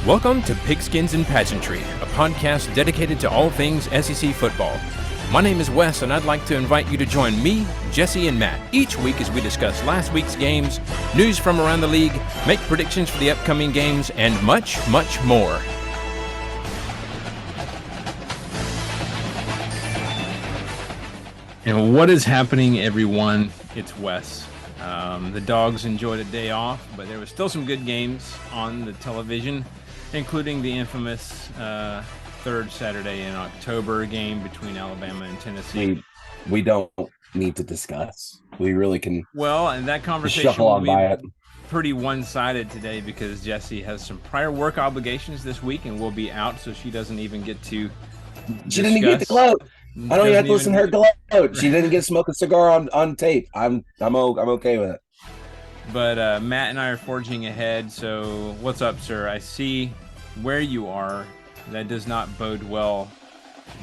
Welcome to Pigskins and Pageantry, a podcast dedicated to all things SEC football. My name is Wes, and I'd like to invite you to join me, Jesse, and Matt each week as we discuss last week's games, news from around the league, make predictions for the upcoming games, and much, much more. And what is happening, everyone? It's Wes. The dogs enjoyed a day off, but there was still some good games on the television, including the infamous third Saturday in October game between Alabama and Tennessee. We don't need to discuss. We really can. Well, and that conversation will be pretty one-sided today because Jessie has some prior work obligations this week and will be out, so she doesn't even get to. She didn't get the gloat. I don't even have to listen to her gloat. She didn't get to smoke a cigar on tape. I'm okay with it. But Matt and I are forging ahead. So what's up, sir? I see where you are. That does not bode well.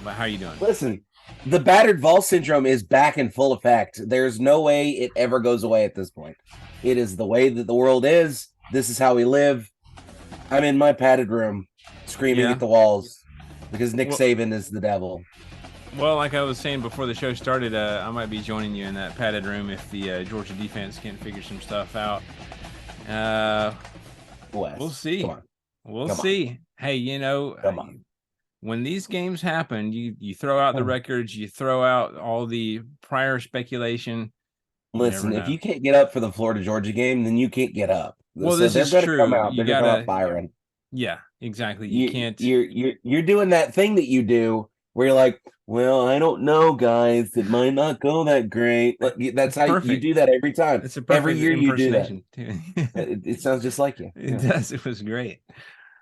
But how are you doing? Listen, the battered Vol syndrome is back in full effect. There's no way it ever goes away at this point. It is the way that the world is. This is how we live. I'm in my padded room screaming at the walls because Nick Saban is the devil. Well, like I was saying before the show started, I might be joining you in that padded room if the Georgia defense can't figure some stuff out. We'll see. We'll see. Hey, you know, when these games happen, you throw out the records, you throw out all the prior speculation. Listen, if you can't get up for the Florida-Georgia game, then you can't get up. Well, this is true. Come out. They're going to come out firing. Yeah, exactly. You can't. You're doing that thing that you do where you're like, well, I don't know, guys. It might not go that great. That's how you do that every time. It's a every year you do that. It sounds just like you. It does. It was great.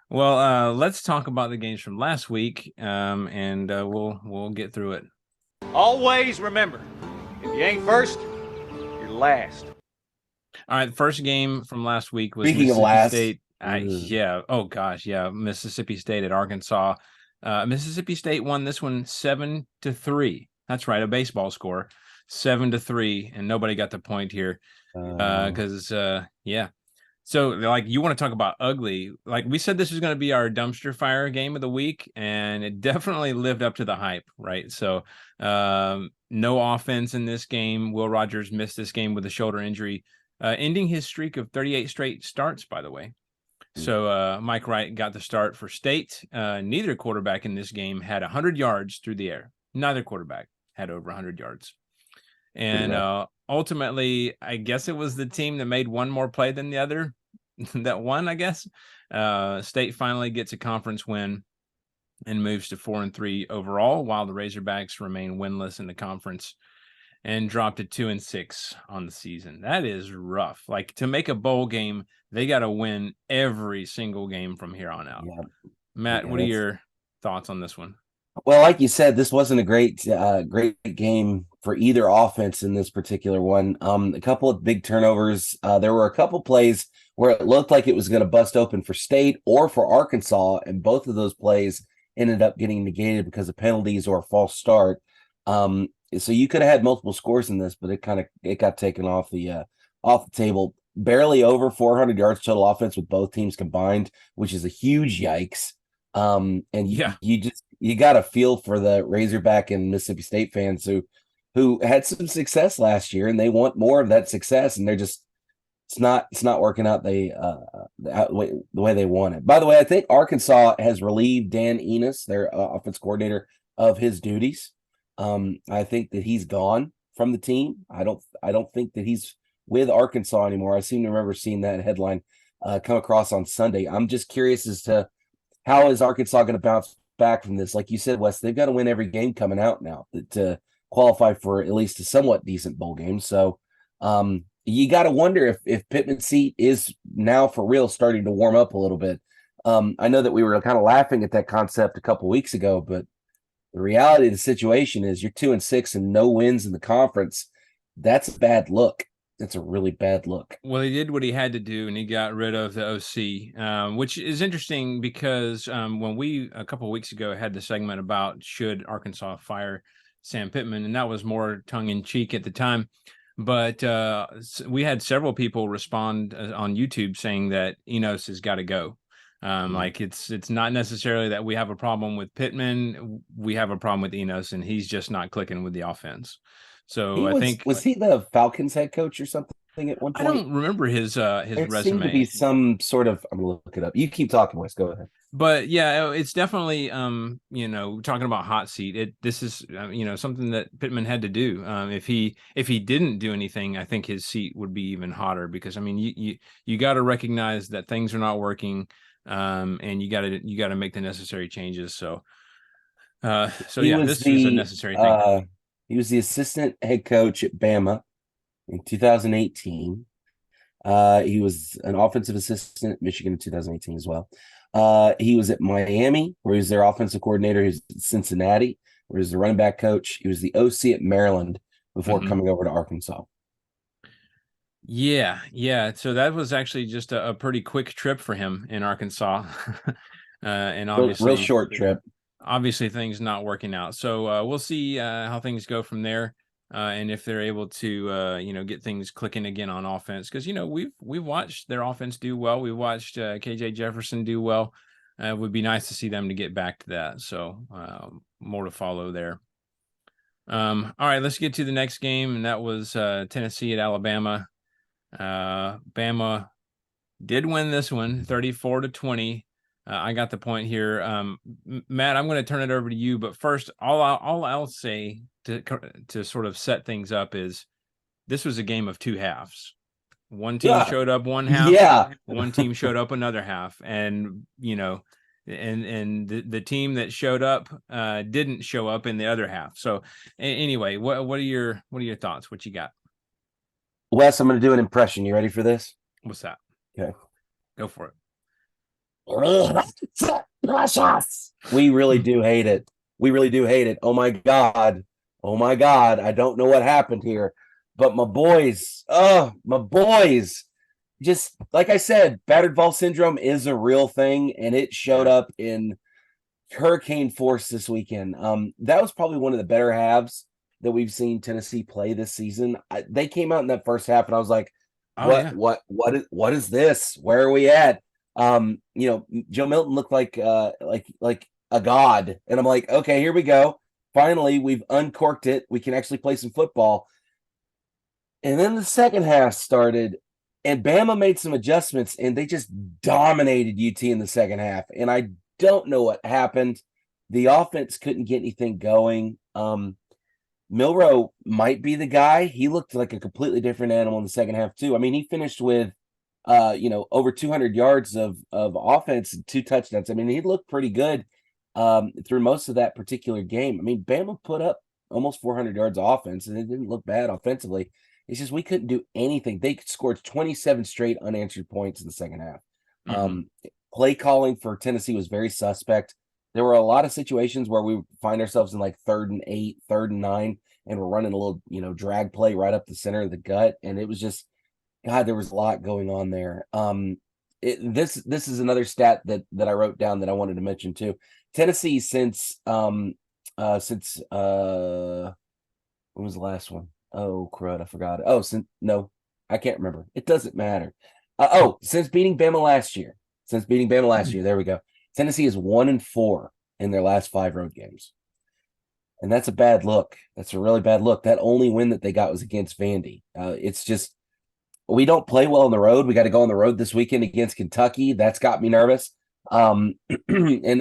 Well, let's talk about the games from last week, and we'll get through it. Always remember, if you ain't first, you're last. All right, the first game from last week was Speaking of last. State. Mississippi State at Arkansas. Mississippi State won this one 7-3. That's right, a baseball score, 7-3, and nobody got the point here because So, like, you want to talk about ugly? Like we said, this was going to be our dumpster fire game of the week, and it definitely lived up to the hype, right? So, no offense in this game. Will Rogers missed this game with a shoulder injury, ending his streak of 38 straight starts, by the way. So Mike Wright got the start for State. Neither quarterback in this game had 100 yards through the air. Neither quarterback had over 100 yards. And ultimately, I guess it was the team that made one more play than the other that won, I guess. State finally gets a conference win and moves to 4-3 overall, while the Razorbacks remain winless in the conference and dropped to 2-6 on the season. That is rough. Like, to make a bowl game, they got to win every single game from here on out. Yeah. Matt, what are your thoughts on this one? Well, like you said, this wasn't a great game for either offense in this particular one. A couple of big turnovers. There were a couple plays where it looked like it was going to bust open for State or for Arkansas, and both of those plays ended up getting negated because of penalties or a false start. So you could have had multiple scores in this, but it got taken off the table. Barely over 400 yards total offense with both teams combined, which is a huge yikes. You got to feel for the Razorback and Mississippi State fans who had some success last year, and they want more of that success, and they're just it's not working out the way they want it. By the way, I think Arkansas has relieved Dan Enos, their offense coordinator, of his duties. I think that he's gone from the team. I don't think that he's with Arkansas anymore. I seem to remember seeing that headline come across on Sunday. I'm just curious as to how is Arkansas going to bounce back from this. Like you said, Wes, they've got to win every game coming out now to qualify for at least a somewhat decent bowl game. So you got to wonder if Pittman's seat is now for real starting to warm up a little bit. I know that we were kind of laughing at that concept a couple weeks ago, but the reality of the situation is you're 2-6 and no wins in the conference. That's a bad look. That's a really bad look. Well, he did what he had to do, and he got rid of the OC, which is interesting because when we, a couple of weeks ago, had the segment about should Arkansas fire Sam Pittman, and that was more tongue-in-cheek at the time. But we had several people respond on YouTube saying that Enos has got to go. Like it's not necessarily that we have a problem with Pittman. We have a problem with Enos, and he's just not clicking with the offense. So I think was he the Falcons head coach or something at one I point? don't remember his It seemed to resume. be some sort of. I'm gonna look it up. You keep talking, Wes. Go ahead. But yeah, it's definitely talking about hot seat. This is something that Pittman had to do. If he didn't do anything, I think his seat would be even hotter, because I mean you got to recognize that things are not working, and you got to make the necessary changes. So this is a necessary thing. He was the assistant head coach at Bama in 2018. He was an offensive assistant at Michigan in 2018 as well. He was at Miami, where he was their offensive coordinator. He was at Cincinnati, where he was the running back coach. He was the OC at Maryland before coming over to Arkansas. Yeah. So that was actually just a pretty quick trip for him in Arkansas. And obviously real short trip. Obviously things not working out. So we'll see how things go from there. And if they're able to get things clicking again on offense, because we've watched their offense do well. We watched KJ Jefferson do well. It would be nice to see them to get back to that. So more to follow there. All right, let's get to the next game, and that was Tennessee at Alabama. Bama did win this one, 34-20. I got the point here. Matt, I'm going to turn it over to you, but first, all I'll say to sort of set things up is this was a game of two halves. One team showed up one half, one team showed up another half, and and the team that showed up didn't show up in the other half. So anyway, what are your thoughts? What you got? Wes, I'm going to do an impression. You ready for this? What's that? Okay. Go for it. We really do hate it. We really do hate it. Oh my God. I don't know what happened here. But my boys, just like I said, battered ball syndrome is a real thing, and it showed up in hurricane force this weekend. That was probably one of the better halves that we've seen Tennessee play this season. They came out in that first half, and I was like, what is this? Where are we at? Joe Milton looked like a god, and I'm like, okay, here we go. Finally, we've uncorked it. We can actually play some football. And then the second half started, and Bama made some adjustments, and they just dominated UT in the second half. And I don't know what happened. The offense couldn't get anything going. Milroe might be the guy. He looked like a completely different animal in the second half too. I mean, he finished with over 200 yards of offense and 2 touchdowns. I mean, he looked pretty good through most of that particular game. I mean, Bama put up almost 400 yards of offense, and it didn't look bad offensively. It's just we couldn't do anything. They scored 27 straight unanswered points in the second half. Play calling for Tennessee was very suspect. There were a lot of situations where we find ourselves in like 3rd and 8, 3rd and 9, and we're running a little, drag play right up the center of the gut. And it was just, God, there was a lot going on there. This is another stat that I wrote down that I wanted to mention too. Tennessee since when was the last one? Oh crud, I forgot. I can't remember. It doesn't matter. Since beating Bama last year. There we go. Tennessee is 1-4 in their last 5 road games. And that's a bad look. That's a really bad look. That only win that they got was against Vandy. It's just, we don't play well on the road. We got to go on the road this weekend against Kentucky. That's got me nervous. And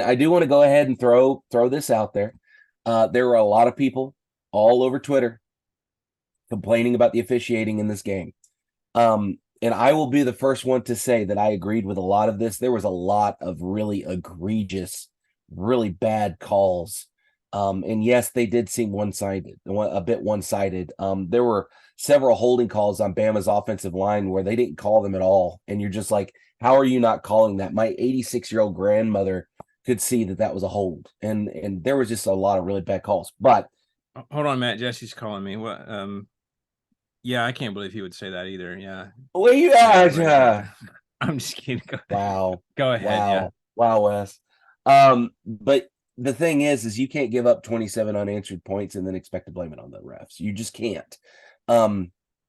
I do want to go ahead and throw this out there. There were a lot of people all over Twitter complaining about the officiating in this game. And I will be the first one to say that I agreed with a lot of this. There was a lot of really egregious, really bad calls. And yes, they did seem a bit one-sided. There were several holding calls on Bama's offensive line where they didn't call them at all. And you're just like, how are you not calling that? My 86-year-old grandmother could see that was a hold. And there was just a lot of really bad calls. But hold on, Matt. Jesse's calling me. What? Yeah, I can't believe he would say that either. Yeah. Well, I'm just kidding. Wow. Go ahead. Wow. Yeah. Wow, Wes. But the thing is you can't give up 27 unanswered points and then expect to blame it on the refs. You just can't.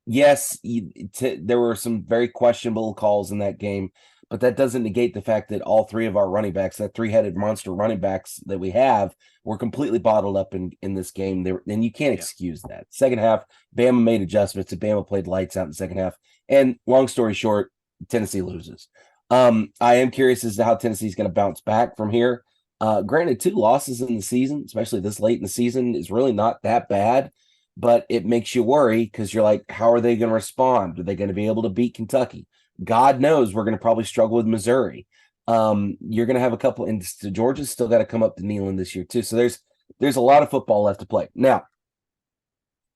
Yes, there were some very questionable calls in that game, but that doesn't negate the fact that all three of our running backs, that three-headed monster running backs that we have, were completely bottled up in this game. And you can't excuse that. Second half, Bama made adjustments, and Bama played lights out in the second half. And long story short, Tennessee loses. I am curious as to how Tennessee's going to bounce back from here. Granted, 2 losses in the season, especially this late in the season, is really not that bad, but it makes you worry because you're like, how are they going to respond? Are they going to be able to beat Kentucky? God knows we're going to probably struggle with Missouri. You're going to have a couple, and Georgia's still got to come up to Neyland this year too. So there's a lot of football left to play. Now,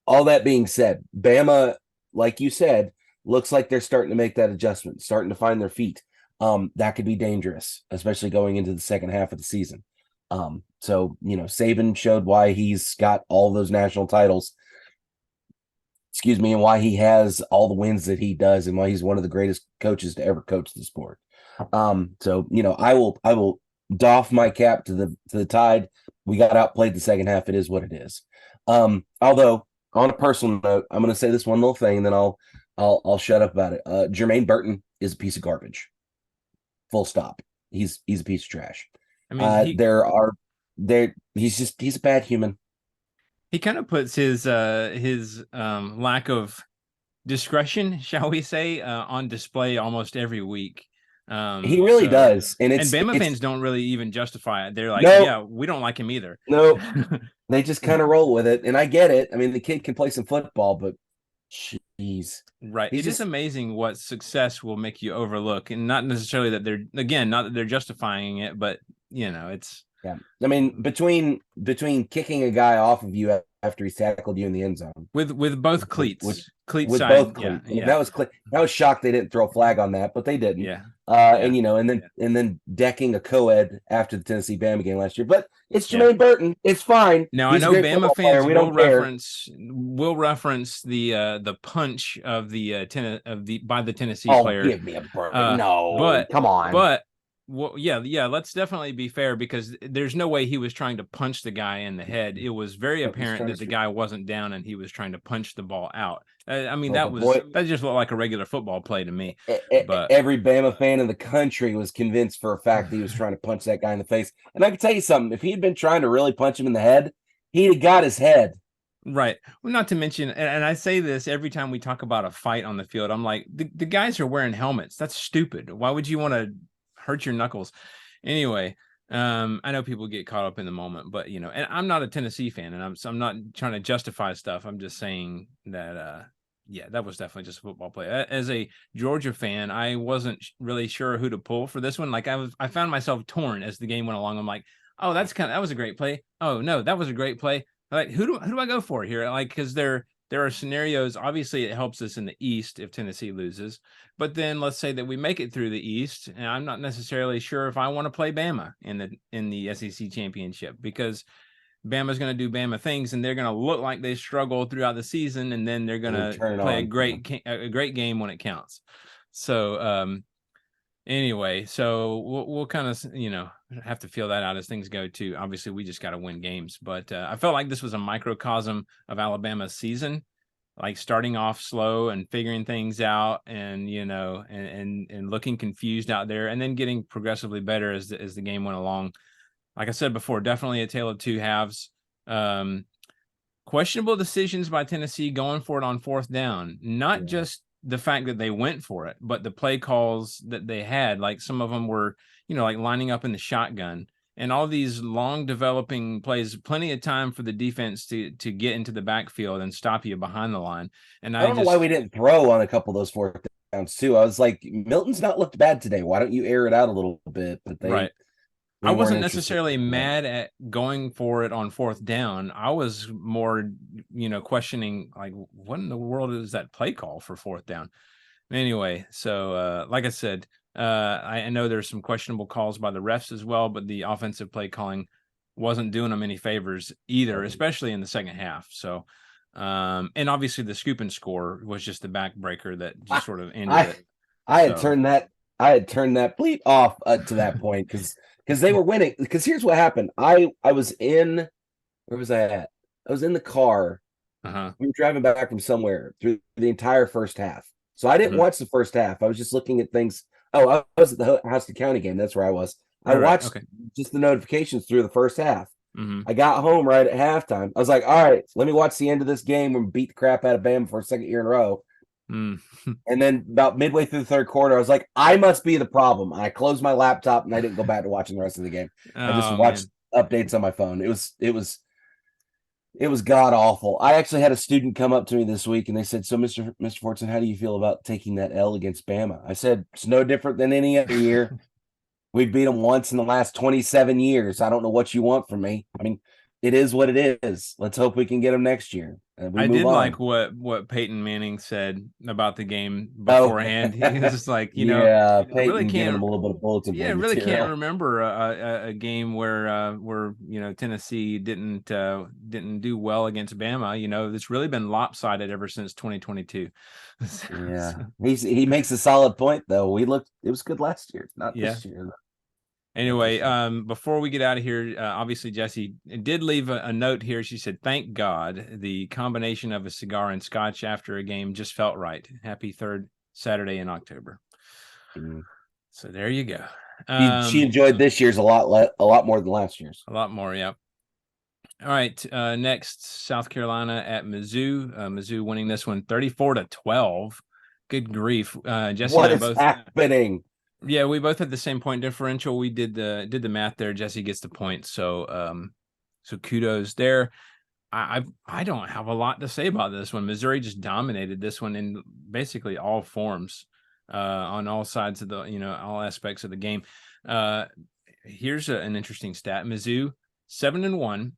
all that being said, Bama, like you said, looks like they're starting to make that adjustment, starting to find their feet. That could be dangerous, especially going into the second half of the season. So, Saban showed why he's got all those national titles, and why he has all the wins that he does, and why he's one of the greatest coaches to ever coach the sport. So, I will doff my cap to the Tide. We got outplayed the second half. It is what it is. Although on a personal note, I'm going to say this one little thing, and then I'll shut up about it. Jermaine Burton is a piece of garbage. Full stop. He's a piece of trash. I mean, he's a bad human. He kind of puts his lack of discretion, shall we say, on display almost every week. He really does. And Bama fans don't really even justify it. They're like, yeah, we don't like him either. No, they just kind of roll with it. And I get it. I mean, the kid can play some football, but jeez. Right. It's just amazing what success will make you overlook, and not necessarily that not that they're justifying it, but it's. Yeah. I mean, between kicking a guy off of you after he's tackled you in the end zone with both cleats, with side, both cleats. Yeah. That was shocked they didn't throw a flag on that, but they didn't. Yeah. And then decking a co-ed after the Tennessee Bama game last year. But it's Jermaine Burton. It's fine. Now He's I know Bama fans will reference the punch of by the Tennessee player. Give me a break. No, but come on. But let's definitely be fair, because there's no way he was trying to punch the guy in the head. It was very apparent that the guy wasn't down and he was trying to punch the ball out. I mean, that just looked like a regular football play to me. But every Bama fan in the country was convinced for a fact that he was trying to punch that guy in the face. And I can tell you something, if he had been trying to really punch him in the head, he'd have got his head. Right. Well, not to mention, and I say this every time we talk about a fight on the field, I'm like, the guys are wearing helmets. That's stupid. Why would you want to hurt your knuckles? Anyway, I know people get caught up in the moment, but and I'm not a Tennessee fan, and I'm not trying to justify stuff. I'm just saying that that was definitely just a football play. As a Georgia fan, I wasn't really sure who to pull for this one. Like I found myself torn as the game went along. I'm like, oh, that was a great play. Oh no, that was a great play. Like who do I go for here? Like, because there are scenarios. Obviously, it helps us in the East if Tennessee loses. But then let's say that we make it through the East, and I'm not necessarily sure if I want to play Bama in the SEC championship, because Bama's going to do Bama things, and they're going to look like they struggle throughout the season, and then they're going to play a great game when it counts. So anyway, so we'll kind of have to feel that out as things go too. Obviously, we just got to win games, but I felt like this was a microcosm of Alabama's season, like starting off slow and figuring things out, and and looking confused out there, and then getting progressively better as the game went along. Like I said before, definitely a tale of two halves. Questionable decisions by Tennessee going for it on fourth down, not just the fact that they went for it, but the play calls that they had. Like some of them were, like lining up in the shotgun, and all these long developing plays, plenty of time for the defense to get into the backfield and stop you behind the line. And I don't know why we didn't throw on a couple of those fourth downs too. I was like, Milton's not looked bad today. Why don't you air it out a little bit? But I wasn't necessarily mad at going for it on fourth down. I was more, questioning, like, what in the world is that play call for fourth down? Anyway, so like I said, I know there's some questionable calls by the refs as well, but the offensive play calling wasn't doing them any favors either, especially in the second half. So, and obviously the scoop and score was just the backbreaker that just sort of ended it. I had turned that bleep off to that point because they were winning. Because here's what happened. I was in, where was I at? I was in the car. We were driving back from somewhere through the entire first half. So I didn't watch the first half. I was just looking at things Oh, I was at the Houston County game. That's where I was. I All right. watched Okay. just the notifications through the first half. Hmm. I got home right at halftime. I was like, all right, let me watch the end of this game and beat the crap out of Bama for a second year in a row. Mm. And then about midway through the third quarter, I was like, I must be the problem. I closed my laptop and I didn't go back to watching the rest of the game. I just Oh watched man. updates on my phone. It was god awful. I actually had a student come up to me this week and they said, "So, Mr. Fortson, how do you feel about taking that L against Bama?" I said, "It's no different than any other year. We beat them once in the last 27 years. I don't know what you want from me. I mean, it is what it is. Let's hope we can get them next year. And we I move did on." like what Peyton Manning said about the game Oh, beforehand. He was just like, yeah, really Peyton giving them can't, a little bit of bulletin yeah, board really can't material. remember a game where Tennessee didn't do well against Bama. It's really been lopsided ever since 2022. Yeah, he makes a solid point though. It was good last year, not Yeah. this year. Anyway, before we get out of here, obviously Jessie did leave a note here. She said, "Thank God the combination of a cigar and scotch after a game just felt right. Happy third Saturday in October." Mm. So there you go. She enjoyed this year's a lot more than last year's. A lot more, yeah. All right, next, South Carolina at Mizzou. Mizzou winning this one 34-12. Good grief. Jesse What and I is both happening? Yeah, we both had the same point differential. We did the math there. Jesse gets the point. So kudos there. I don't have a lot to say about this one. Missouri just dominated this one in basically all forms, on all sides of all aspects of the game. Here's an interesting stat. Mizzou 7-1.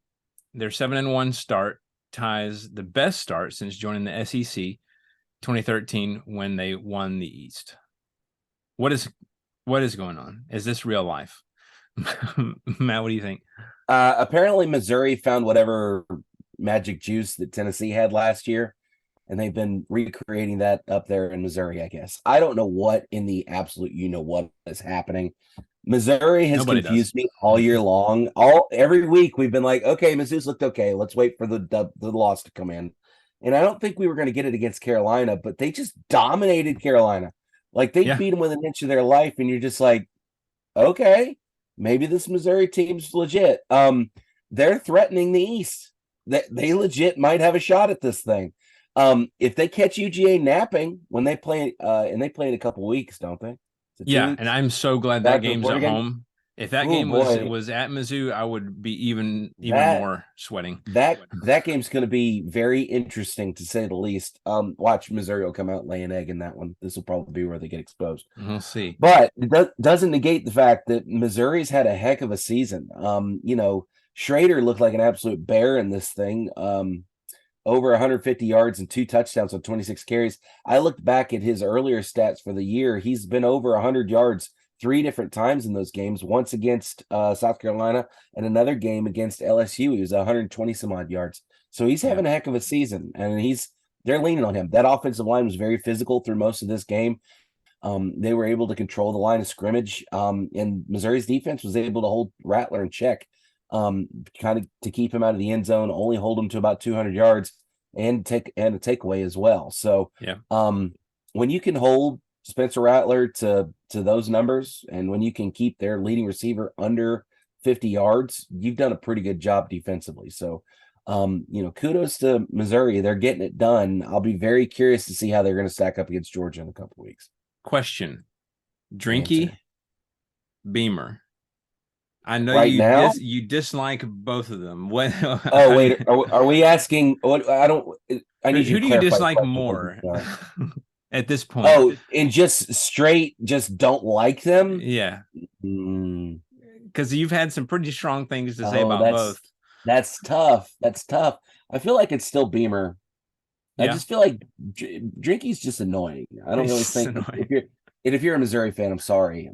Their 7-1 start ties the best start since joining the SEC 2013 when they won the East. What is going on? Is this real life? Matt, what do you think? Apparently Missouri found whatever magic juice that Tennessee had last year, and they've been recreating that up there in Missouri, I guess. I don't know what in the absolute what is happening. Missouri has Nobody does. confused me all year long. Every week we've been like, okay, Mizzou's looked okay. Let's wait for the loss to come in. And I don't think we were going to get it against Carolina, but they just dominated Carolina. Like they beat them within an inch of their life, and you're just like, okay, maybe this Missouri team's legit. They're threatening the East. They legit might have a shot at this thing. If they catch UGA napping when they play, and they play in a couple weeks, don't they? Yeah, weeks? and I'm so glad that game's at Oregon? home. If that Ooh, game boy. was at Mizzou, I would be even more sweating. That game's going to be very interesting to say the least. Watch Missouri will come out and lay an egg in that one. This will probably be where they get exposed. We'll see. But it doesn't negate the fact that Missouri's had a heck of a season. Schrader looked like an absolute bear in this thing. Over 150 yards and 2 touchdowns on 26 carries. I looked back at his earlier stats for the year. He's been over 100 yards 3 different times in those games, once against South Carolina and another game against LSU. He was 120 some odd yards. So he's having a heck of a season, and they're leaning on him. That offensive line was very physical through most of this game. They were able to control the line of scrimmage, and Missouri's defense was able to hold Rattler in check, kind of to keep him out of the end zone, only hold him to about 200 yards and a takeaway as well. So when you can hold Spencer Rattler to those numbers, and when you can keep their leading receiver under 50 yards, you've done a pretty good job defensively. So kudos to Missouri. They're getting it done. I'll be very curious to see how they're going to stack up against Georgia in a couple of weeks. Question: Drinky, Beamer. I know right now you dislike both of them. What? Oh wait, are we asking? What? I need you who to do you clarify dislike more at this point? Oh, and just don't like them. Yeah, because you've had some pretty strong things to say about both. That's tough. I feel like it's still Beamer. I just feel like Drinky's just annoying. I don't really think if you're a Missouri fan, I'm sorry.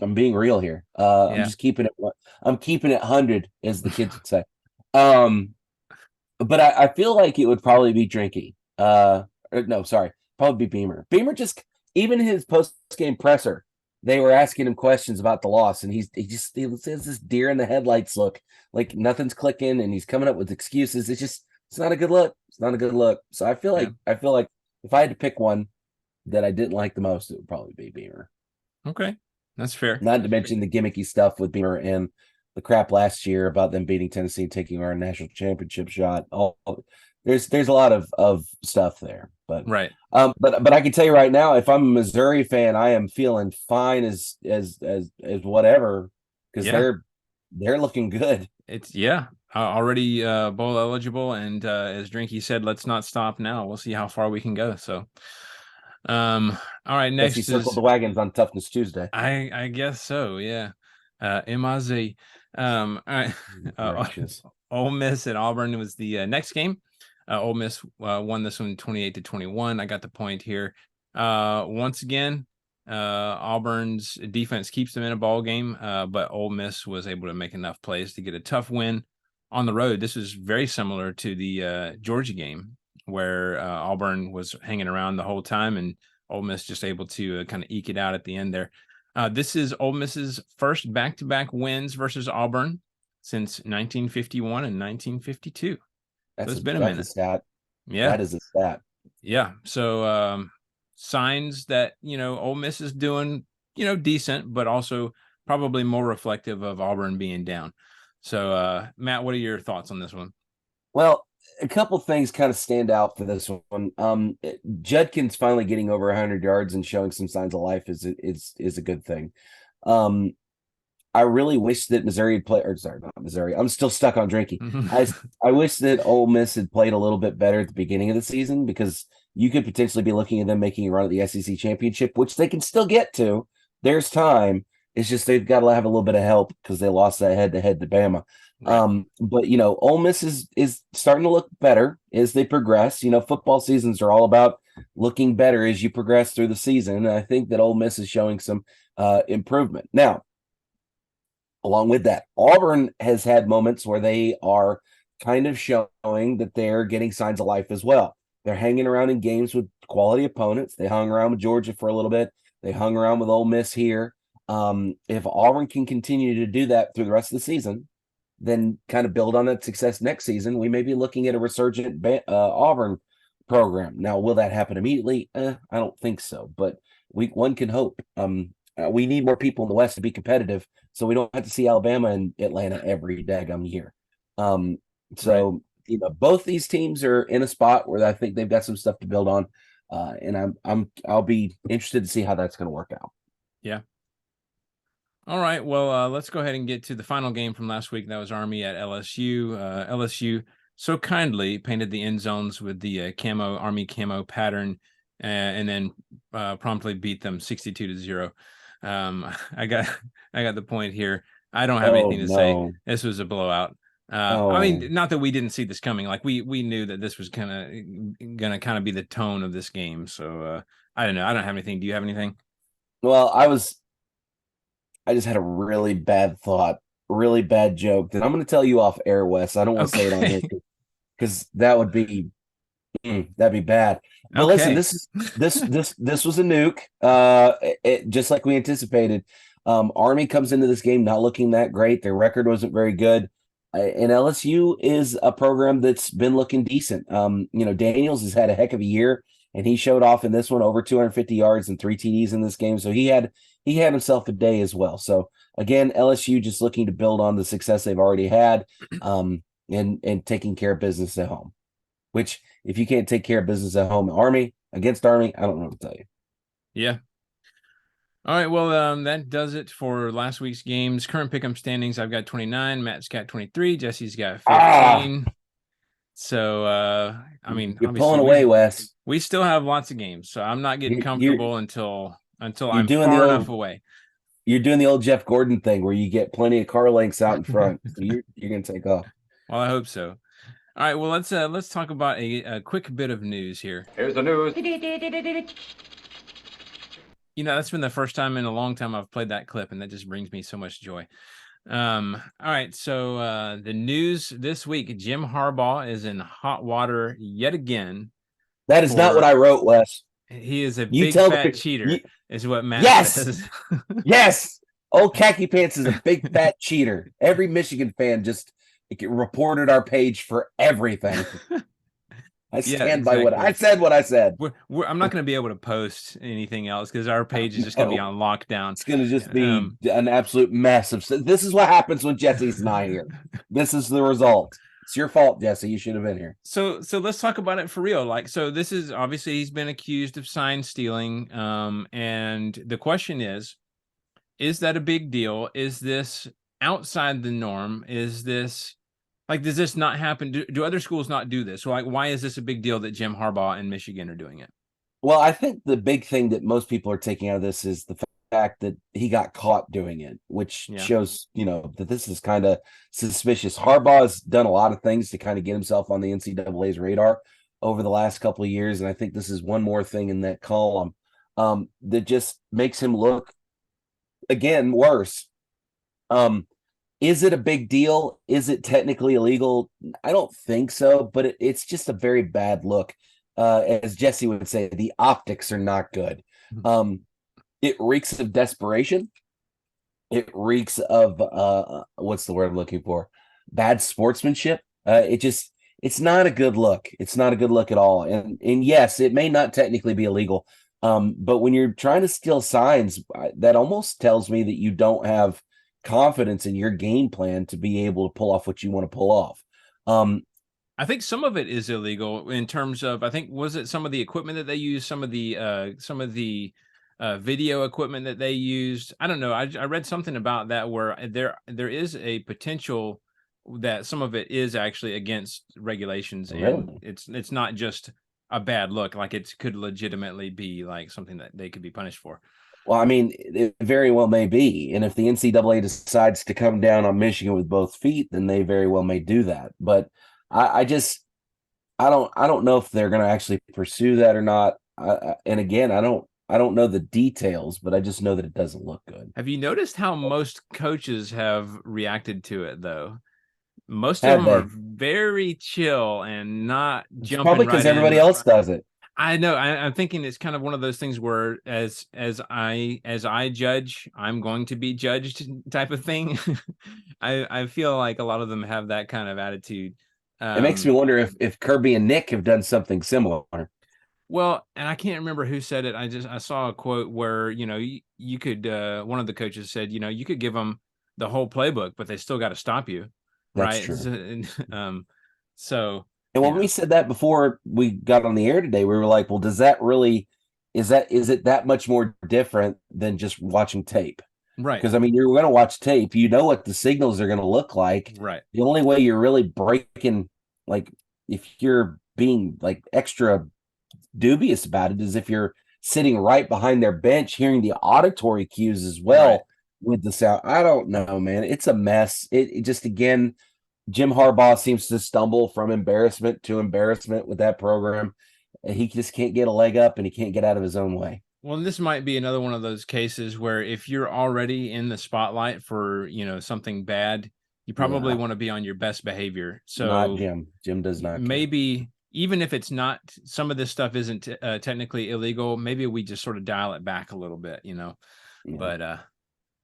I'm being real here. I'm just keeping it 100, as the kids would say. But I feel like it would probably be Drinky. No, sorry, probably be Beamer. Beamer just, even his post-game presser, they were asking him questions about the loss, and he says this deer in the headlights look, like nothing's clicking, and he's coming up with excuses. It's not a good look. It's not a good look. So I feel like if I had to pick one that I didn't like the most, it would probably be Beamer. Okay, that's fair. Not to mention the gimmicky stuff with Beamer and the crap last year about them beating Tennessee and taking our national championship shot. There's a lot of stuff there, but Right. But I can tell you right now, if I'm a Missouri fan, I am feeling fine as whatever, because Yeah. they're looking good. It's already bowl eligible, and as Drinky said, let's not stop now. We'll see how far we can go. So, all right, Guess he next circled is the wagons on Toughness Tuesday. I guess so. Yeah. MIZ. All right. Gracious. Ole Miss at Auburn was the next game. Ole Miss won this one 28-21. I got the point here. Once again, Auburn's defense keeps them in a ball game, but Ole Miss was able to make enough plays to get a tough win on the road. This was very similar to the Georgia game, where Auburn was hanging around the whole time, and Ole Miss just able to kind of eke it out at the end there. This is Ole Miss's first back-to-back wins versus Auburn since 1951 and 1952. It's been a minute. A stat. Yeah, that is a stat. Yeah, so signs that Ole Miss is doing decent, but also probably more reflective of Auburn being down. So Matt, what are your thoughts on this one? Well, a couple things kind of stand out for this one. Judkins finally getting over 100 yards and showing some signs of life is a good thing. I really wish that Missouri had played, or sorry, not Missouri. I'm still stuck on drinking. I wish that Ole Miss had played a little bit better at the beginning of the season, because you could potentially be looking at them making a run at the SEC championship, which they can still get to. There's time. It's just they've got to have a little bit of help because they lost that head-to-head to Bama. Right. But Ole Miss is starting to look better as they progress. Football seasons are all about looking better as you progress through the season. And I think that Ole Miss is showing some improvement. Now, along with that, Auburn has had moments where they are kind of showing that they're getting signs of life as well. They're hanging around in games with quality opponents. They hung around with Georgia for a little bit. They hung around with Ole Miss here. If Auburn can continue to do that through the rest of the season, then kind of build on that success next season, we may be looking at a resurgent Auburn program. Now, will that happen immediately? I don't think so, but one can hope. We need more people in the West to be competitive, so we don't have to see Alabama and Atlanta every daggum year. So right. Both these teams are in a spot where I think they've got some stuff to build on, and I'll be interested to see how that's going to work out. Yeah. All right. Well, let's go ahead and get to the final game from last week. That was Army at LSU. LSU so kindly painted the end zones with the Army camo pattern, and then promptly beat them 62-0. I got the point here. I don't have anything to say. This was a blowout. I mean, not that we didn't see this coming. Like we knew that this was gonna be the tone of this game. So I don't know. I don't have anything. Do you have anything? Well, I just had a really bad thought, really bad joke that I'm going to tell you off air, Wes. I don't want to say it on here because that would be that'd be bad. But listen, this was a nuke. Just like we anticipated. Army comes into this game not looking that great. Their record wasn't very good. And LSU is a program that's been looking decent. Daniels has had a heck of a year, and he showed off in this one, over 250 yards and 3 TDs in this game. So he had himself a day as well. So again, LSU just looking to build on the success they've already had, and taking care of business at home. Which, if you can't take care of business at home, against Army, I don't know what to tell you. Yeah. All right, well, that does it for last week's games. Current pick'em standings, I've got 29, Matt's got 23, Jesse's got 15. So, I mean, you're pulling away, Wes. We still have lots of games, so I'm not getting comfortable until I'm far enough away. You're doing the old Jeff Gordon thing where you get plenty of car lengths out in front. So you're going to take off. Well, I hope so. All right, well, let's talk about a quick bit of news here. Here's the news. That's been the first time in a long time I've played that clip, and that just brings me so much joy. All right, so the news this week: Jim Harbaugh is in hot water yet again. That is not what I wrote, Wes. He is a big fat cheater, is what Matt says. Yes, old Khaki Pants is a big fat cheater. Every Michigan fan just reported our page for everything. I Yeah, stand by what I exactly. said. What I said. I'm not going to be able to post anything else because our page is just going to be No. on lockdown. It's going to just be an absolute mess of. This is what happens when Jesse's not here. This is the result. It's your fault, Jesse. You should have been here. So let's talk about it for real. Like, so this is obviously he's been accused of sign stealing. And the question is that a big deal? Is this outside the norm? Is this like, does this not happen? Do other schools not do this? Like, why is this a big deal that Jim Harbaugh and Michigan are doing it? Well, I think the big thing that most people are taking out of this is the fact that he got caught doing it, which shows, that this is kind of suspicious. Harbaugh has done a lot of things to kind of get himself on the NCAA's radar over the last couple of years. And I think this is one more thing in that column that just makes him look, again, worse. Is it a big deal? Is it technically illegal? I don't think so, but it's just a very bad look. As Jesse would say, the optics are not good. It reeks of desperation. It reeks of what's the word I'm looking for? Bad sportsmanship. It's not a good look. It's not a good look at all. And yes, it may not technically be illegal. But when you're trying to steal signs, that almost tells me that you don't have confidence in your game plan to be able to pull off what you want to pull off. I think some of it is illegal in terms of, I think, was it some of the equipment that they used, some of the video equipment that they used? I don't know. I read something about that where there is a potential that some of it is actually against regulations, and it's not just a bad look. Like, it could legitimately be like something that they could be punished for. Well, I mean, it very well may be. And if the NCAA decides to come down on Michigan with both feet, then they very well may do that. But I don't know if they're going to actually pursue that or not. And again, I don't know the details, but I just know that it doesn't look good. Have you noticed how most coaches have reacted to it, though? Most of them are very chill and not jumping. Probably because everybody else does it. I know. I'm thinking it's kind of one of those things where as I judge, I'm going to be judged type of thing. I feel like a lot of them have that kind of attitude. It makes me wonder if Kirby and Nick have done something similar. Well, and I can't remember who said it. I saw a quote where, you could, one of the coaches said, you could give them the whole playbook, but they still got to stop you. That's right. True. So, and when we said that before we got on the air today, we were like, well, does that really, is it that much more different than just watching tape? Right. Because, I mean, you're going to watch tape. You know what the signals are going to look like. Right. The only way you're really breaking, like, if you're being, like, extra dubious about it is if you're sitting right behind their bench, hearing the auditory cues as well with the sound. I don't know, man. It's a mess. It just, again, Jim Harbaugh seems to stumble from embarrassment to embarrassment with that program. He just can't get a leg up, and he can't get out of his own way. Well, this might be another one of those cases where if you're already in the spotlight for, something bad, you probably want to be on your best behavior. So not Jim. Jim does not. Maybe even if it's not, some of this stuff isn't technically illegal, maybe we just sort of dial it back a little bit, but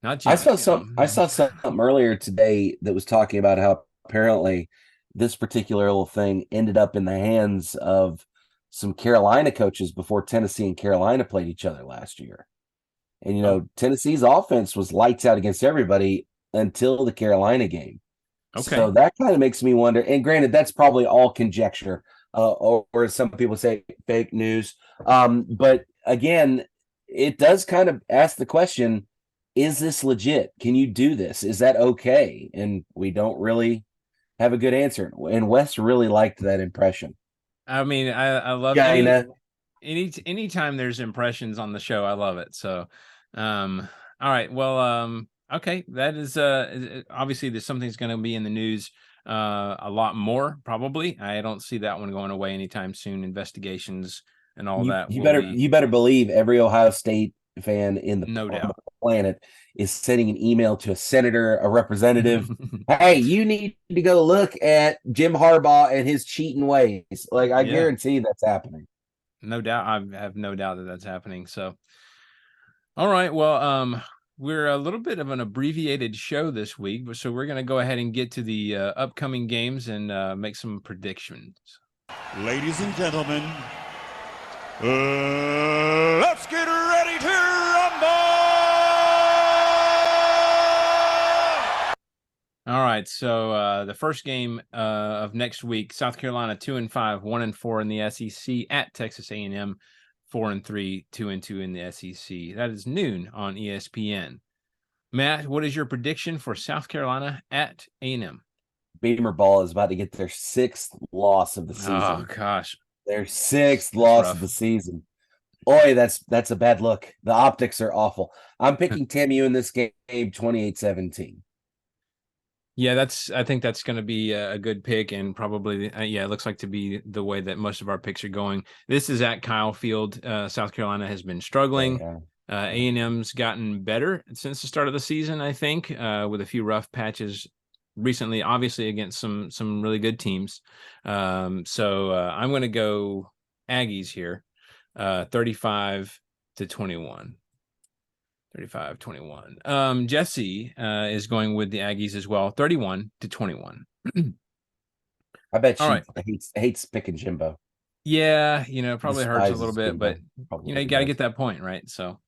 not Jim. I saw something earlier today that was talking about how apparently this particular little thing ended up in the hands of some Carolina coaches before Tennessee and Carolina played each other last year. And, Tennessee's offense was lights out against everybody until the Carolina game. Okay. So that kind of makes me wonder, and granted, that's probably all conjecture, or as some people say, fake news. But again, it does kind of ask the question, is this legit? Can you do this? Is that okay? And we don't really have a good answer. And Wes really liked that impression. I mean, I love it. Anytime there's impressions on the show, I love it. So, all right. Well, okay. That is obviously there's something's going to be in the news a lot more, probably. I don't see that one going away anytime soon. Investigations and all that. You better believe every Ohio State fan in the planet is sending an email to a senator, a representative. Hey, you need to go look at Jim Harbaugh and his cheating ways. Like, I guarantee that's happening. No doubt. I have no doubt that that's happening. So, all right. Well, we're a little bit of an abbreviated show this week, so we're going to go ahead and get to the upcoming games and make some predictions. Ladies and gentlemen, let's get ready to rumble! All right, so the first game of next week, South Carolina 2-5, 1-4 in the SEC at Texas A&M, 4-3, 2-2 in the SEC. That is noon on ESPN. Matt, what is your prediction for South Carolina at A&M? Beamer Ball is about to get their 6th loss of the season. Oh gosh, their 6th loss of the season. Boy, that's a bad look. The optics are awful. I'm picking TAMU in this game, 28-17. Yeah, I think that's going to be a good pick, and probably it looks like to be the way that most of our picks are going. This is at Kyle Field. South Carolina has been struggling. A&M's gotten better since the start of the season, I think, with a few rough patches recently, obviously against some really good teams. So I'm going to go Aggies here, 35-21. 35-21. Jesse is going with the Aggies as well, 31-21. I bet she hates picking Jimbo. Yeah, probably hurts a little bit, Jimbo. but you got to get that point, right? So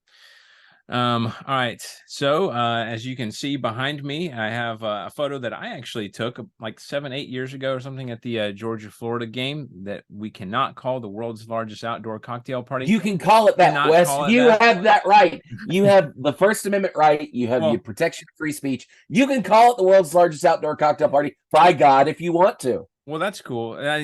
all right. So as you can see behind me, I have a photo that I actually took like 7-8 years ago or something at the Georgia-Florida game that we cannot call the world's largest outdoor cocktail party. You can call it that, Wes. Have that right. You have the First Amendment right. You have your protection of free speech. You can call it the world's largest outdoor cocktail party, by God, if you want to. Well, that's cool. That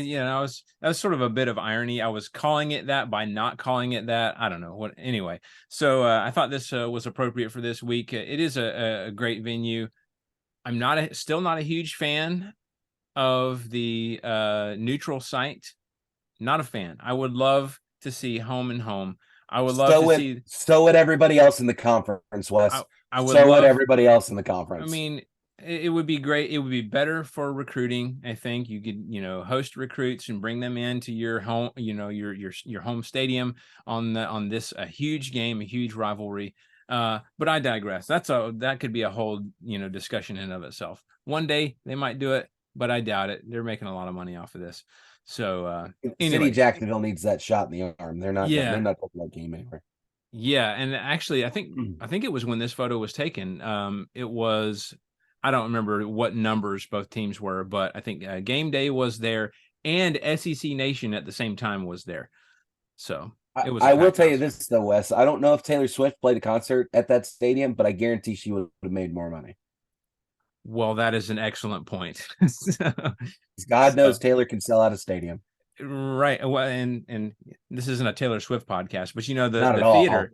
was sort of a bit of irony. I was calling it that by not calling it that. I don't know what. Anyway, so I thought this was appropriate for this week. It is a great venue. I'm still not a huge fan of the neutral site. Not a fan. I would love to see home and home. I would love to see. So would everybody else in the conference, Wes. I would love everybody else in the conference. I mean, it would be great. It would be better for recruiting. I think you could, host recruits and bring them into your home, your home stadium on this a huge game, a huge rivalry. But I digress. That could be a whole, discussion in and of itself. One day they might do it, but I doubt it. They're making a lot of money off of this. So City Jacksonville needs that shot in the arm. They're not taking that game anywhere. Yeah, and actually I think it was when this photo was taken. It was, I don't remember what numbers both teams were, but I think Game Day was there and SEC Nation at the same time was there. So it was. I will tell you this though, Wes. I don't know if Taylor Swift played a concert at that stadium, but I guarantee she would have made more money. Well, that is an excellent point. God knows Taylor can sell out a stadium. Right. Well, and this isn't a Taylor Swift podcast, but the theater,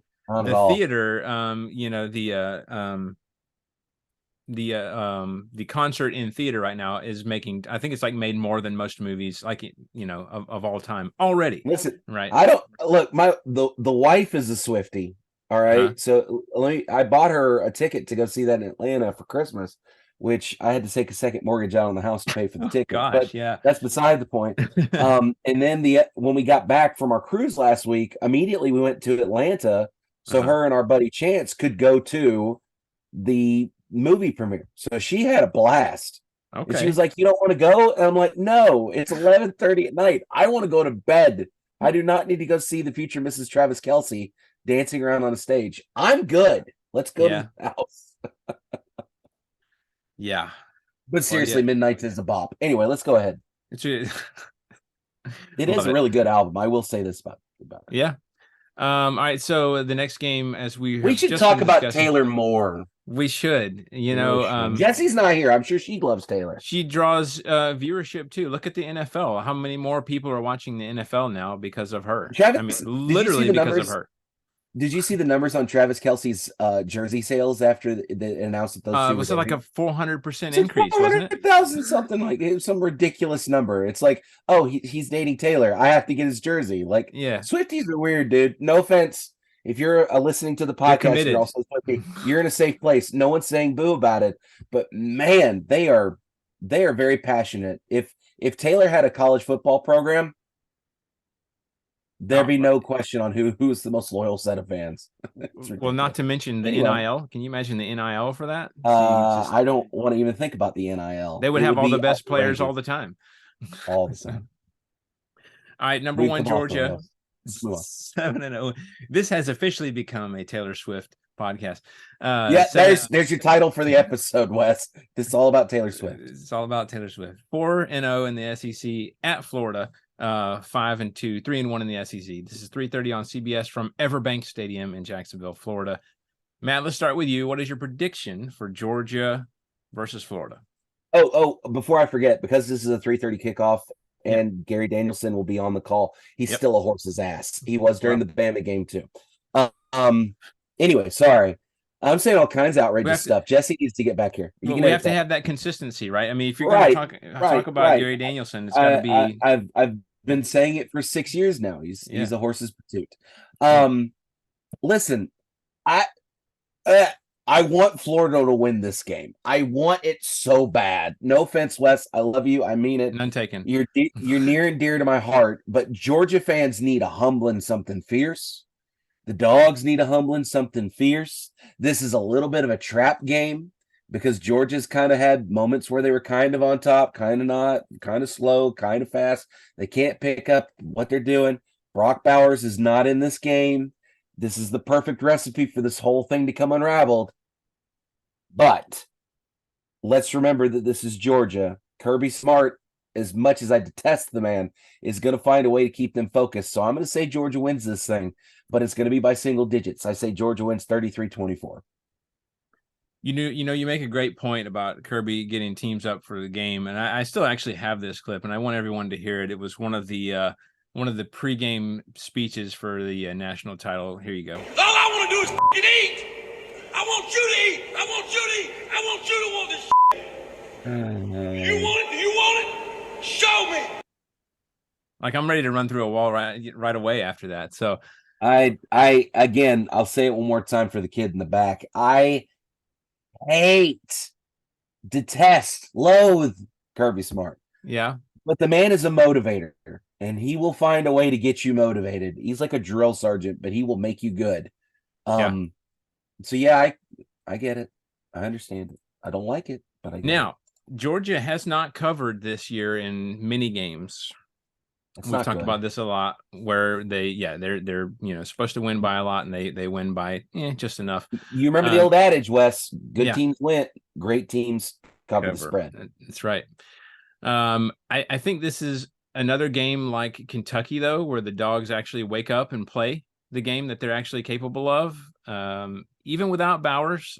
the concert in theater right now is making, I think it's like made more than most movies, like, of all time already. Listen, right. I don't look, the wife is a Swiftie. All right. So I bought her a ticket to go see that in Atlanta for Christmas, which I had to take a second mortgage out on the house to pay for the ticket. But that's beside the point. And then when we got back from our cruise last week, immediately we went to Atlanta. So her and our buddy Chance could go to the movie premiere. So she had a blast. Okay. And she was like, "You don't want to go?" And I'm like, "No, it's 11:30 at night. I want to go to bed. I do not need to go see the future Mrs. Travis Kelce dancing around on a stage. I'm good. Let's go to the house." Yeah. But seriously, Midnights is a bop. Anyway, let's go ahead. It is a really good album. I will say this about it. Yeah. All right. So the next game, as we should talk about Taylor more. We should, Jesse's not here. I'm sure she loves Taylor. She draws viewership too. Look at the NFL. How many more people are watching the NFL now because of her? Literally because of her. Did you see the numbers on Travis Kelce's jersey sales after they announced that those two was it like a 400% increase, wasn't it? 400,000 something, like it was some ridiculous number. It's like, oh, he's dating Taylor. I have to get his jersey. Like, Swifties are weird, dude. No offense. If you're listening to the podcast, you're also Swiftie. You're in a safe place. No one's saying boo about it. But man, they are very passionate. If Taylor had a college football program, there'd be no question on who's the most loyal set of fans. Well, not to mention the NIL. Can you imagine the NIL for that? I don't want to even think about the NIL. They would have all the best players all the time. All the time. All right, number Read one, them off, Georgia, Let's move on. 7-0. This has officially become a Taylor Swift podcast. Yeah, there's your title for the episode, Wes. This is all about Taylor Swift. It's all about Taylor Swift. 4-0 in the SEC at Florida. 5-2, 3-1 in the SEC. This is 3:30 on CBS from Everbank Stadium in Jacksonville, Florida. Matt, let's start with you. What is your prediction for Georgia versus Florida? Oh, before I forget, because this is a 3:30 kickoff and Gary Danielson will be on the call, he's still a horse's ass. He was during the Bama game too. Anyway, sorry. I'm saying all kinds of outrageous stuff. Jesse needs to get back here. We have to have that consistency, right? I mean, if you're going to talk about Gary Danielson, it's got to be. I've been saying it for 6 years now. He's a horse's pursuit. Listen, I want Florida to win this game. I want it so bad. No offense, Wes. I love you. I mean it. None taken. You're near and dear to my heart. But Georgia fans need a humbling something fierce. The Dogs need a humbling something fierce. This is a little bit of a trap game because Georgia's kind of had moments where they were kind of on top, kind of not, kind of slow, kind of fast. They can't pick up what they're doing. Brock Bowers is not in this game. This is the perfect recipe for this whole thing to come unraveled. But let's remember that this is Georgia. Kirby Smart, as much as I detest the man, is going to find a way to keep them focused. So I'm going to say Georgia wins this thing, but it's going to be by single digits. I say Georgia wins 33-24. You make a great point about Kirby getting teams up for the game, and I still actually have this clip, and I want everyone to hear it. It was one of the pregame speeches for the national title. Here you go. All I want to do is eat. I want you to eat. I want you to eat. I want you to want this. You want it? Do you want it? Show me. Like I'm ready to run through a wall right away after that. So I again, I'll say it one more time for the kid in the back. I hate, detest, loathe Kirby Smart. Yeah. But the man is a motivator, and he will find a way to get you motivated. He's like a drill sergeant, but he will make you good. So yeah, I get it. I understand it. I don't like it, but I get it. Georgia has not covered this year in many games. We've talked about this a lot, where they're supposed to win by a lot, and they win by just enough. You remember the old adage, Wes? Good teams win, great teams cover the spread. That's right. I think this is another game like Kentucky, though, where the Dogs actually wake up and play the game that they're actually capable of, even without Bowers.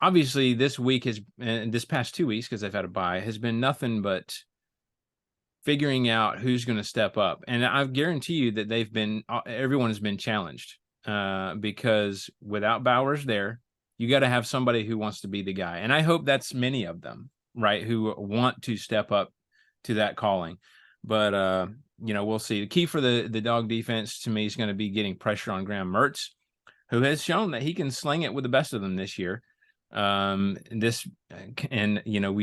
Obviously this week and this past 2 weeks, because they've had a bye, has been nothing but figuring out who's going to step up. And I guarantee you that everyone has been challenged, because without Bowers there, you got to have somebody who wants to be the guy. And I hope that's many of them, right, who want to step up to that calling. But, we'll see. The key for the Dog defense to me is going to be getting pressure on Graham Mertz, who has shown that he can sling it with the best of them this year. We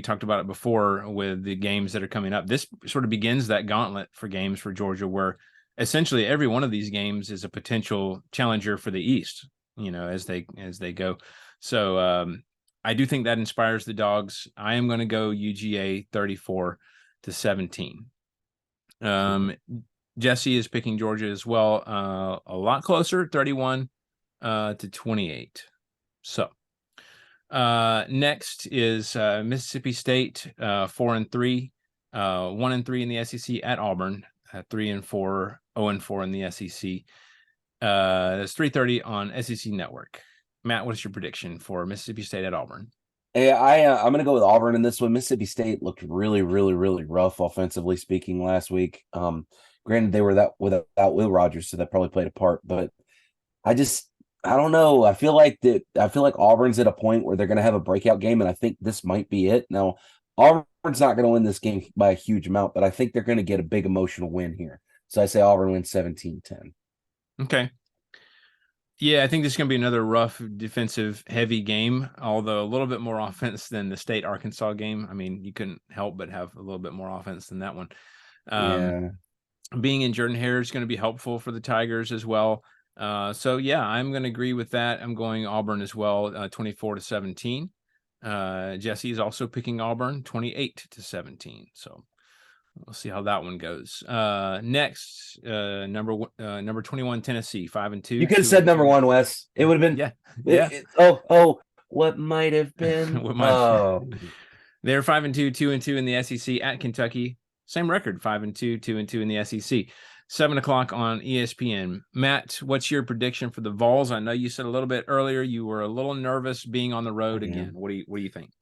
talked about it before with the games that are coming up. This sort of begins that gauntlet for games for Georgia, where essentially every one of these games is a potential challenger for the East, as they go. So I do think that inspires the Dogs. I am going to go UGA 34-17. Jesse is picking Georgia as well. A lot closer, 31-28. So next is Mississippi State, 4-3, 1-3 in the SEC at Auburn, 3-4, 0-4 in the SEC. That's 3:30 on SEC Network. Matt, what is your prediction for Mississippi State at Auburn? Yeah, I'm going to go with Auburn in this one. Mississippi State looked really, really, really rough offensively speaking last week. Granted, they were without Will Rogers, so that probably played a part. But I don't know. I feel like Auburn's at a point where they're going to have a breakout game, and I think this might be it. Now, Auburn's not going to win this game by a huge amount, but I think they're going to get a big emotional win here. So I say Auburn wins 17-10. Okay. Yeah, I think this is going to be another rough, defensive-heavy game, although a little bit more offense than the State-Arkansas game. I mean, you couldn't help but have a little bit more offense than that one. Being in Jordan-Hare is going to be helpful for the Tigers as well. So, yeah, I'm going to agree with that. I'm going Auburn as well, 24-17. Jesse is also picking Auburn, 28-17. So We'll see how that one goes. Next, number 21, Tennessee, 5-2. You could have said number 1, Wes. It would have been. Yeah. What might have been? What might They're 5-2, 2-2 in the SEC at Kentucky. Same record, 5-2, 2-2 in the SEC. 7:00 on ESPN. Matt, what's your prediction for the Vols? I know you said a little bit earlier you were a little nervous being on the road again. What do you think?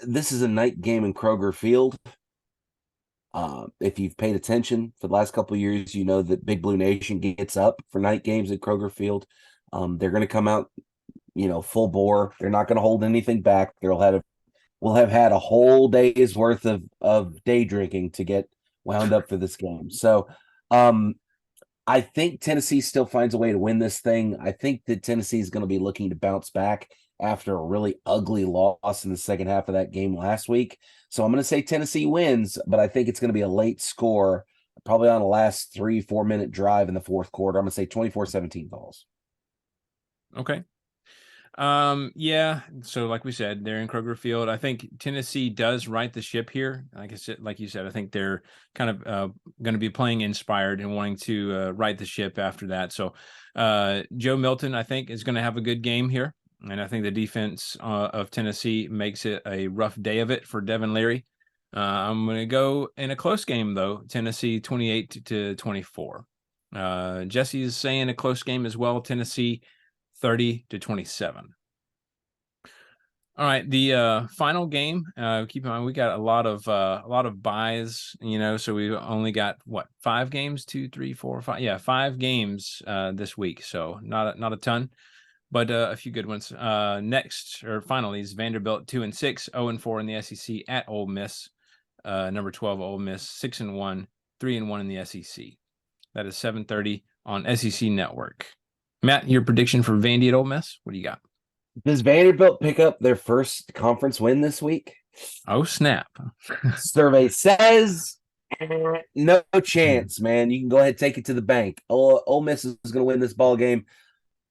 This is a night game in Kroger Field. If you've paid attention for the last couple of years, you know that Big Blue Nation gets up for night games at Kroger Field. They're going to come out, full bore. They're not going to hold anything back. We'll have had a whole day's worth of day drinking to get wound up for this game. So I think Tennessee still finds a way to win this thing. I think that Tennessee is going to be looking to bounce back after a really ugly loss in the second half of that game last week. So I'm going to say Tennessee wins, but I think it's going to be a late score, probably on the last 3-4 minute drive in the fourth quarter. I'm going to say 24-17 Vols. Okay. Yeah. So like we said, they're in Kroger Field. I think Tennessee does right the ship here. Like you said, I think they're kind of going to be playing inspired and wanting to right the ship after that. So Joe Milton, I think, is going to have a good game here. And I think the defense of Tennessee makes it a rough day of it for Devin Leary. I'm going to go in a close game, though. Tennessee 28-24. Jesse is saying a close game as well. Tennessee 30-27. All right, the final game. Keep in mind we got a lot of buys. So we only got 5 games? 2, 3, 4, 5. Yeah, 5 games this week. So not a ton. But a few good ones. Next, or finally, is Vanderbilt 2-6, 0-4 in the SEC at Ole Miss. Number 12, Ole Miss 6-1, 3-1 in the SEC. That is 7:30 on SEC Network. Matt, your prediction for Vandy at Ole Miss? What do you got? Does Vanderbilt pick up their first conference win this week? Oh, snap. Survey says no chance, man. You can go ahead and take it to the bank. Ole Miss is going to win this ball game.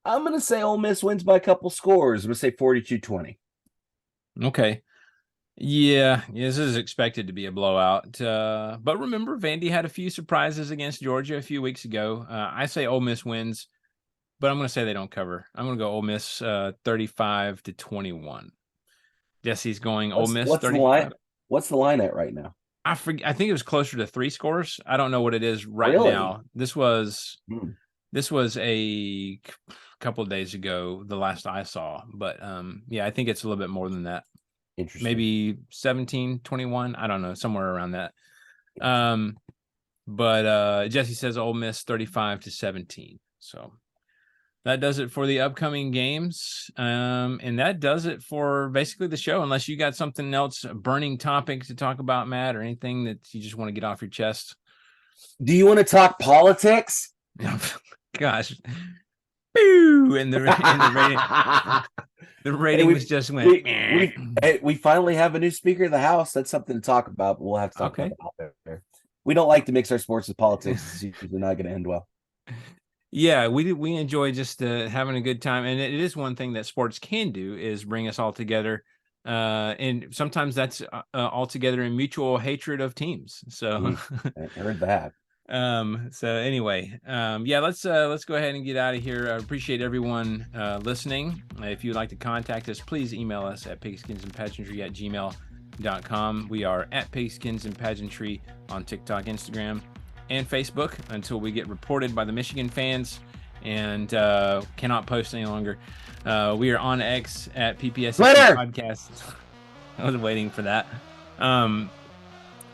I'm going to say Ole Miss wins by a couple scores. I'm going to say 42-20. Okay. Yeah, this is expected to be a blowout. But remember, Vandy had a few surprises against Georgia a few weeks ago. I say Ole Miss wins, but I'm going to say they don't cover. I'm going to go Ole Miss 35-21. Jesse's going Ole Miss 35. What's the line at right now? I think it was closer to 3 scores. I don't know what it is right now. This was a couple of days ago, the last I saw. But I think it's a little bit more than that. Interesting. Maybe 17-21. I don't know, somewhere around that. But Jesse says Ole Miss 35-17. So that does it for the upcoming games. And that does it for basically the show, unless you got something else, a burning topic to talk about, Matt, or anything that you just want to get off your chest. Do you want to talk politics? Gosh. And the rating, the ratings just went. We finally have a new Speaker of the House. That's something to talk about. But we'll have to talk about there. We don't like to mix our sports with politics. It's usually not going to end well. Yeah, we enjoy just having a good time, and it is one thing that sports can do is bring us all together. And sometimes that's all together in mutual hatred of teams. So I heard that. So anyway, let's go ahead and get out of here. I appreciate everyone listening. If you'd like to contact us, please email us at pigskinsandpageantry@gmail.com. We are at Pigskins and Pageantry on TikTok, Instagram, and Facebook until we get reported by the Michigan fans and cannot post any longer. We are on X at PPS Podcast. I was waiting for that.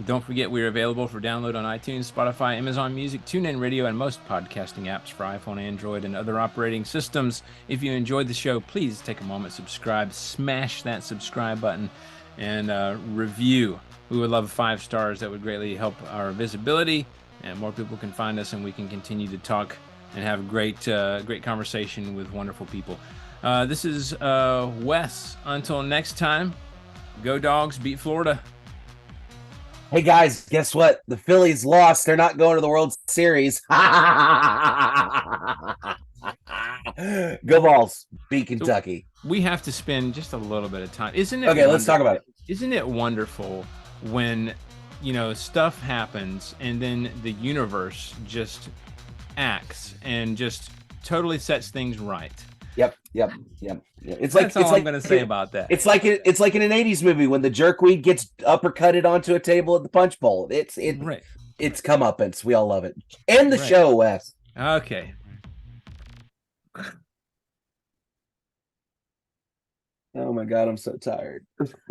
Don't forget, we're available for download on iTunes, Spotify, Amazon Music, TuneIn Radio, and most podcasting apps for iPhone, Android, and other operating systems. If you enjoyed the show, please take a moment, subscribe, smash that subscribe button, and review. We would love 5 stars. That would greatly help our visibility, and more people can find us, and we can continue to talk and have great conversation with wonderful people. This is Wes. Until next time, go Dogs, beat Florida. Hey guys, guess what? The Phillies lost. They're not going to the World Series. Go Vols. Beat Kentucky. So we have to spend just a little bit of time. Isn't it? Okay, let's talk about it. Isn't it wonderful when stuff happens, and then the universe just acts and just totally sets things right. Yep. It's That's all it's I'm going to say about that. It's like in an '80s movie when the jerkweed gets uppercutted onto a table at the punch bowl. It's comeuppance. We all love it. End the show, Wes. Okay. Oh my God, I'm so tired.